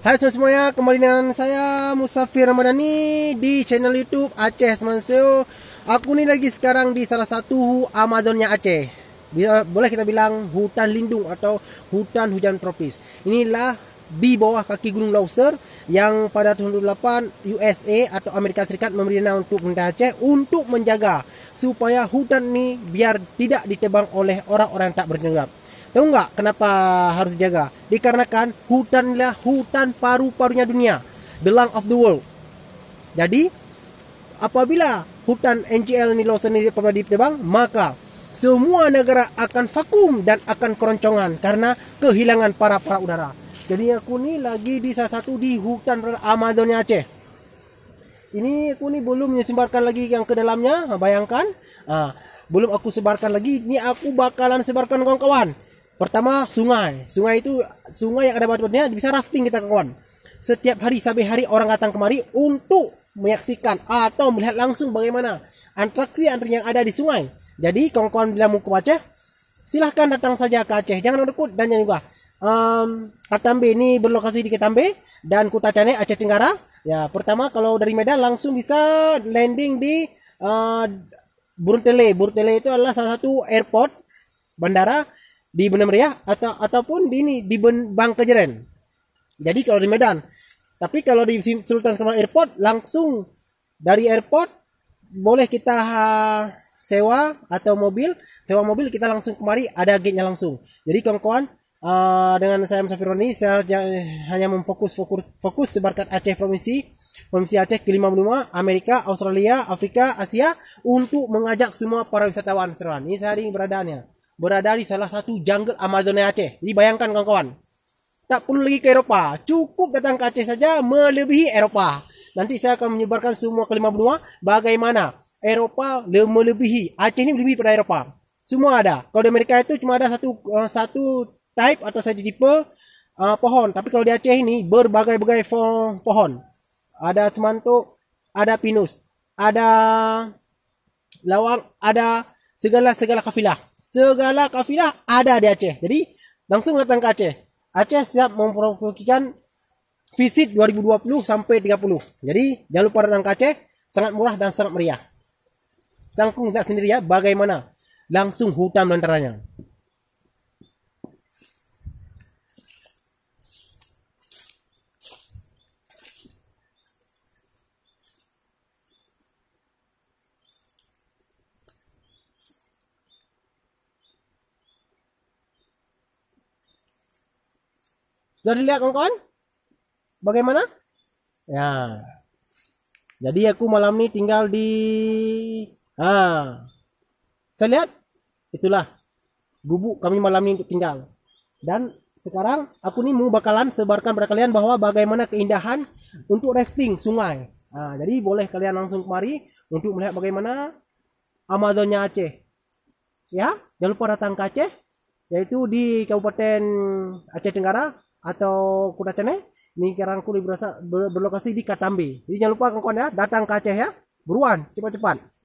Hai semuanya, kembali dengan saya Musafir Ramadhani di channel YouTube Aceh Semanseo. Aku nih lagi sekarang di salah satu Amazonnya Aceh. Boleh kita bilang hutan lindung atau hutan hujan tropis. Inilah di bawah kaki Gunung Leuser yang pada tahun 2008 USA atau Amerika Serikat memberi nama untuk pemerintah Aceh untuk menjaga supaya hutan ini biar tidak ditebang oleh orang-orang tak bertanggung jawab. Tahu nggak kenapa harus dijaga? Dikarenakan hutan adalah hutan paru-parunya dunia, the lung of the world. Jadi apabila hutan NGL ini Leuser ini pernah ditebang, maka semua negara akan vakum dan akan keroncongan karena kehilangan para udara. Jadi aku ni lagi di salah satu di hutan Amazonnya Aceh. Ini aku ni belum menyebarkan lagi yang ke dalamnya, bayangkan. Belum aku sebarkan lagi, ini aku bakalan sebarkan kawan-kawan. Pertama, sungai. Sungai itu sungai yang ada batu-batunya, bisa rafting kita kawan. Setiap hari sampai hari orang datang kemari untuk menyaksikan atau melihat langsung bagaimana atraksi yang ada di sungai. Jadi kawan-kawan bila mau ke Aceh, silahkan datang saja ke Aceh. Jangan takut dan jangan juga. Ketambe ini berlokasi di Ketambe dan Kutacane Aceh Tenggara. Ya, pertama kalau dari Medan langsung bisa landing di Buruntele. Buruntele itu adalah salah satu airport bandara di Banda Meriah ataupun di Bangkejeren. Jadi kalau di Medan. Tapi kalau di Sultan Syarif Airport langsung dari airport boleh kita sewa mobil kita langsung kemari, ada gate-nya langsung. Jadi kawan-kawan, dengan saya Musafir ini saya hanya memfokus sebarkan Aceh provinsi Aceh ke-55, Amerika, Australia, Afrika, Asia untuk mengajak semua para wisatawan seruan. Ini saya berada di salah satu jungle Amazonnya Aceh. Jadi bayangkan kawan-kawan, tak perlu lagi ke Eropa, cukup datang ke Aceh saja melebihi Eropa. Nanti saya akan menyebarkan semua kelima benua bagaimana Eropa melebihi Aceh ini melebihi pada Eropa. Semua ada. Kalau di Amerika itu cuma ada satu type atau satu tipe pohon. Tapi kalau di Aceh ini berbagai-bagai pohon. Ada cemantuk, ada pinus, ada lawang, ada segala kafilah. Segala kafilah ada di Aceh. Jadi langsung datang ke Aceh. Aceh siap mempromosikan visit 2020 sampai 30. Jadi jangan lupa datang ke Aceh, sangat murah dan sangat meriah. Sangkung tak sendiri ya bagaimana langsung hutan belantaranya. Sudah dilihat kawan-kawan? Bagaimana? Ya. Jadi aku malam ini tinggal di saya lihat itulah gubuk kami malam ini untuk tinggal. Dan sekarang aku nih mau bakalan sebarkan kepada kalian bahwa bagaimana keindahan untuk rafting sungai. Jadi boleh kalian langsung kemari untuk melihat bagaimana Amazonnya Aceh. Ya, jangan lupa datang ke Aceh, yaitu di Kabupaten Aceh Tenggara atau Kutacane. Ini sekarang aku berlokasi di Ketambe. Jadi jangan lupa kawan-kawan ya, datang ke Aceh ya. Buruan, cepat-cepat.